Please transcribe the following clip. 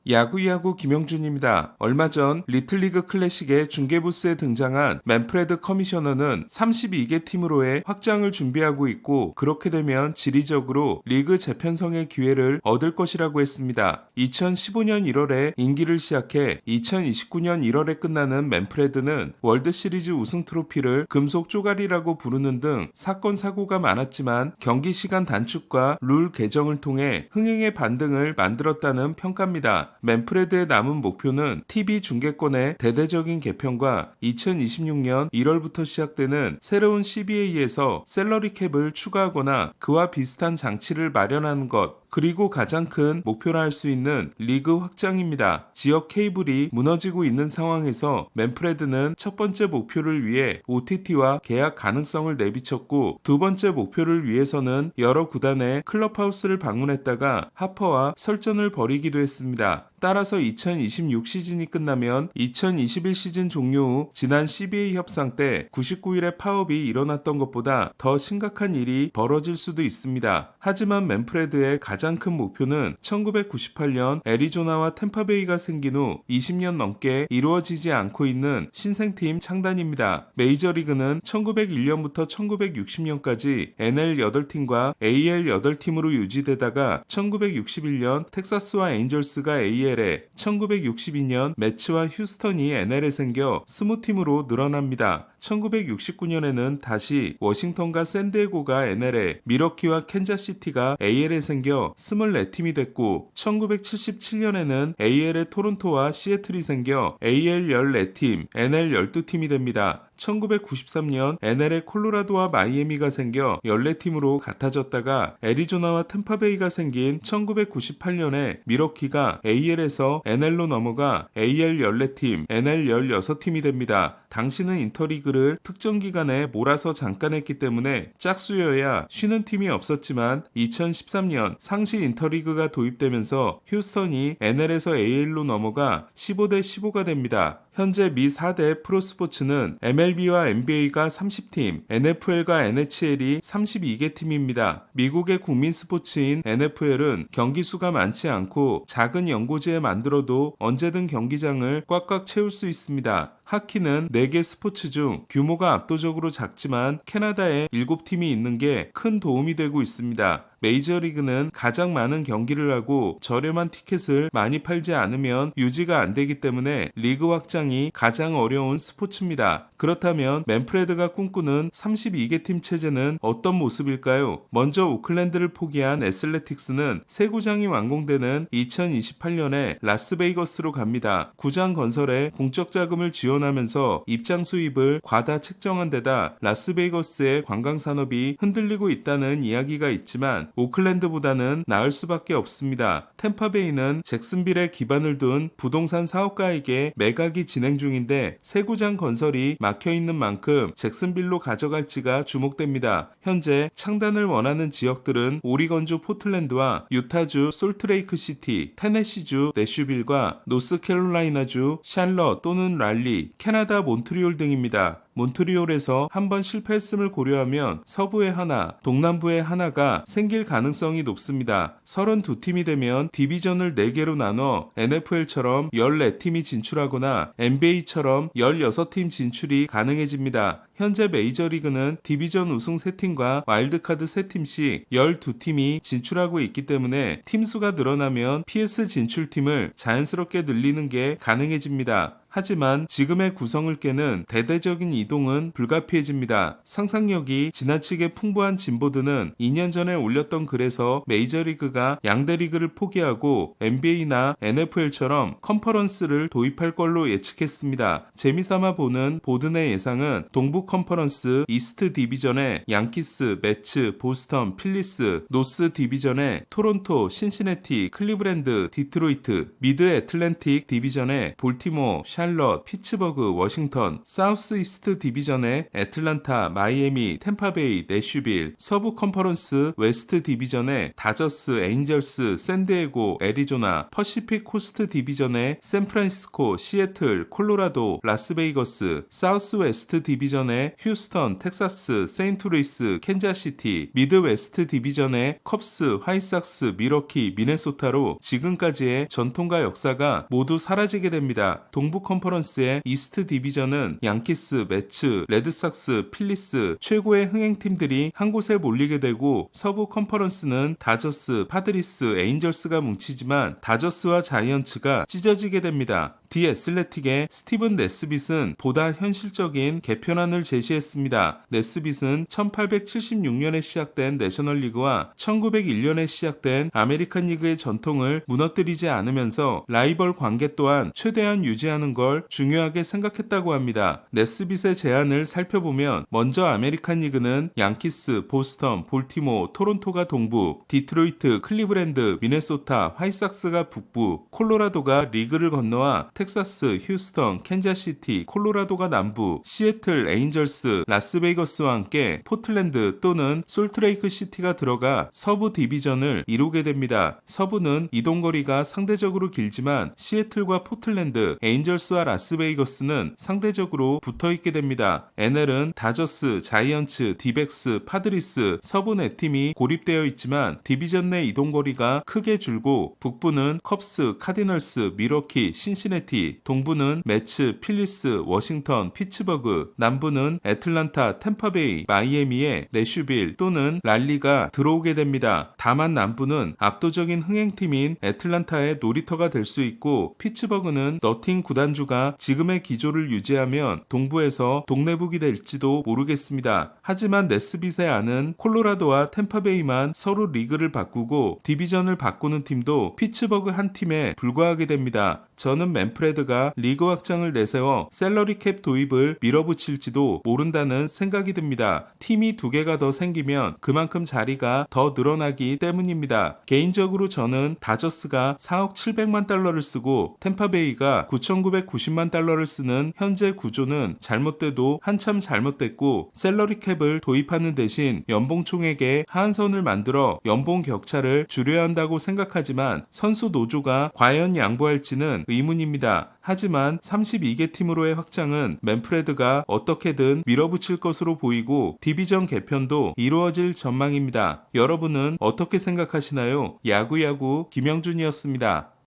야구야구 김영준입니다. 얼마 전 리틀리그 클래식의 중계부스에 등장한 맨프레드 커미셔너는 32개 팀으로의 확장을 준비하고 있고 그렇게 되면 지리적으로 리그 재편성의 기회를 얻을 것이라고 했습니다. 2015년 1월에 임기를 시작해 2029년 1월에 끝나는 맨프레드는 월드시리즈 우승 트로피를 금속 쪼가리라고 부르는 등 사건 사고가 많았지만 경기 시간 단축과 룰 개정을 통해 흥행의 반등을 만들었다는 평가입니다. 맨프레드의 남은 목표는 TV 중계권의 대대적인 개편과 2026년 1월부터 시작되는 새로운 CBA에서 셀러리 캡을 추가하거나 그와 비슷한 장치를 마련하는 것, 그리고 가장 큰 목표라 할 수 있는 리그 확장입니다. 지역 케이블이 무너지고 있는 상황에서 맨프레드는 첫 번째 목표를 위해 OTT와 계약 가능성을 내비쳤고 두 번째 목표를 위해서는 여러 구단의 클럽하우스를 방문했다가 하퍼와 설전을 벌이기도 했습니다. 따라서 2026 시즌이 끝나면 2021 시즌 종료 후 지난 CBA 협상 때 99일의 파업이 일어났던 것보다 더 심각한 일이 벌어질 수도 있습니다. 하지만 맨프레드의 가장 큰 목표는 1998년 애리조나와 템파베이가 생긴 후 20년 넘게 이루어지지 않고 있는 신생팀 창단입니다. 메이저리그는 1901년부터 1960년까지 NL 8팀과 AL 8팀으로 유지되다가 1961년 텍사스와 엔젤스가 AL에 1962년 매츠와 휴스턴이 NL에 생겨 20팀으로 늘어납니다. 1969년에는 다시 워싱턴과 샌디에고가 NL에, 밀워키와 캔자시티가 AL에 생겨 24팀이 됐고 1977년에는 AL의 토론토와 시애틀이 생겨 AL 14팀, NL 12팀이 됩니다. 1993년 NL의 콜로라도와 마이애미가 생겨 14팀으로 같아졌다가 애리조나와 템파베이가 생긴 1998년에 밀워키가 AL에서 NL로 넘어가 AL 14팀, NL 16팀이 됩니다. 당시는 인터리그를 특정 기간에 몰아서 잠깐 했기 때문에 짝수여야 쉬는 팀이 없었지만 2013년 상시 인터리그가 도입되면서 휴스턴이 NL에서 AL로 넘어가 15대 15가 됩니다. 현재 미 4대 프로스포츠는 MLB와 NBA가 30팀, NFL과 NHL이 32개 팀입니다. 미국의 국민 스포츠인 NFL은 경기 수가 많지 않고 작은 연고지에 만들어도 언제든 경기장을 꽉꽉 채울 수 있습니다. 하키는 4개 스포츠 중 규모가 압도적으로 작지만 캐나다에 7팀이 있는 게 큰 도움이 되고 있습니다. 메이저리그는 가장 많은 경기를 하고 저렴한 티켓을 많이 팔지 않으면 유지가 안 되기 때문에 리그 확장이 가장 어려운 스포츠입니다. 그렇다면 맨프레드가 꿈꾸는 32개 팀 체제는 어떤 모습일까요? 먼저 오클랜드를 포기한 애슬레틱스는 새 구장이 완공되는 2028년에 라스베이거스로 갑니다. 구장 건설에 공적 자금을 지원하면서 입장 수입을 과다 책정한 데다 라스베이거스의 관광산업이 흔들리고 있다는 이야기가 있지만 오클랜드보다는 나을 수밖에 없습니다. 템파베이는 잭슨빌에 기반을 둔 부동산 사업가에게 매각이 진행 중인데 새 구장 건설이 막혀있는 만큼 잭슨빌로 가져갈지가 주목됩니다. 현재 창단을 원하는 지역들은 오리건주 포틀랜드와 유타주 솔트레이크시티, 테네시주 내슈빌과 노스캐롤라이나주 샬럿 또는 랄리, 캐나다 몬트리올 등입니다. 몬트리올에서 한번 실패했음을 고려하면 서부에 하나, 동남부에 하나가 생길 가능성이 높습니다. 32팀이 되면 디비전을 4개로 나눠 NFL처럼 14팀이 진출하거나 NBA처럼 16팀 진출이 가능해집니다. 현재 메이저리그는 디비전 우승 3팀과 와일드카드 3팀씩 12팀이 진출하고 있기 때문에 팀수가 늘어나면 PS 진출팀을 자연스럽게 늘리는 게 가능해집니다. 하지만 지금의 구성을 깨는 대대적인 이동은 불가피해집니다. 상상력이 지나치게 풍부한 진보드는 2년 전에 올렸던 글에서 메이저리그가 양대 리그를 포기하고 NBA나 NFL처럼 컨퍼런스를 도입할 걸로 예측했습니다. 재미삼아 보는 보든의 예상은 동부 컨퍼런스 이스트 디비전에 양키스, 매츠, 보스턴, 필리스, 노스 디비전에 토론토, 신시내티, 클리브랜드, 디트로이트, 미드 애틀랜틱 디비전에 볼티모어, 샬럿, 피츠버그, 워싱턴, 사우스 이스트 이스트 디비전의 애틀란타, 마이애미, 템파베이, 내슈빌, 서부 컨퍼런스 웨스트 디비전의 다저스, 에인절스, 샌디에고, 애리조나, 퍼시픽 코스트 디비전의 샌프란시스코, 시애틀, 콜로라도, 라스베이거스, 사우스 웨스트 디비전의 휴스턴, 텍사스, 세인트루이스, 캔자시티, 미드웨스트 디비전의 컵스, 화이삭스, 미러키, 미네소타로 지금까지의 전통과 역사가 모두 사라지게 됩니다. 동부 컨퍼런스의 이스트 디비전은 양키스, 매츠, 레드삭스, 필리스 최고의 흥행팀들이 한 곳에 몰리게 되고, 서부 컨퍼런스는 다저스, 파드리스, 에인절스가 뭉치지만 다저스와 자이언츠가 찢어지게 됩니다. 디 애슬레틱의 스티븐 네스빗은 보다 현실적인 개편안을 제시했습니다. 네스빗은 1876년에 시작된 내셔널리그와 1901년에 시작된 아메리칸 리그의 전통을 무너뜨리지 않으면서 라이벌 관계 또한 최대한 유지하는 걸 중요하게 생각했다고 합니다. 네스빗의 제안을 살펴보면 먼저 아메리칸 리그는 양키스, 보스턴, 볼티모어, 토론토가 동부, 디트로이트, 클리브랜드, 미네소타, 화이삭스가 북부, 콜로라도가 리그를 건너와 텍사스, 휴스턴, 캔자시티, 콜로라도가 남부, 시애틀, 에인절스, 라스베이거스와 함께 포틀랜드 또는 솔트레이크 시티가 들어가 서부 디비전을 이루게 됩니다. 서부는 이동거리가 상대적으로 길지만 시애틀과 포틀랜드, 에인절스와 라스베이거스는 상대적으로 붙어있게 됩니다. NL은 다저스, 자이언츠, 디백스, 파드리스, 서부 4팀이 고립되어 있지만 디비전 내 이동거리가 크게 줄고, 북부는 컵스, 카디널스, 미러키, 신시내티, 동부는 매츠, 필리스, 워싱턴, 피츠버그, 남부는 애틀란타, 템파베이, 마이애미의 내슈빌 또는 랄리가 들어오게 됩니다. 다만 남부는 압도적인 흥행팀인 애틀란타의 놀이터가 될 수 있고, 피츠버그는 너팅 구단주가 지금의 기조를 유지하면 동부에서 동네북이 될지도 모르겠습니다. 하지만 네스빗의 안은 콜로라도와 템파베이만 서로 리그를 바꾸고 디비전을 바꾸는 팀도 피츠버그 한 팀에 불과하게 됩니다. 저는 맨프레드가 리그 확장을 내세워 셀러리 캡 도입을 밀어붙일지도 모른다는 생각이 듭니다. 팀이 2개가 더 생기면 그만큼 자리가 더 늘어나기 때문입니다. 개인적으로 저는 다저스가 4억 700만 달러를 쓰고 템파베이가 9,990만 달러를 쓰는 현재 구조는 잘못돼도 한참 잘못됐고, 셀러리 캡을 도입하는 대신 연봉총액에 하한선을 만들어 연봉 격차를 줄여야 한다고 생각하지만 선수 노조가 과연 양보할지는 의문입니다. 하지만 32개 팀으로의 확장은 맨프레드가 어떻게든 밀어붙일 것으로 보이고 디비전 개편도 이루어질 전망입니다. 여러분은 어떻게 생각하시나요? 야구야구 김영준이었습니다.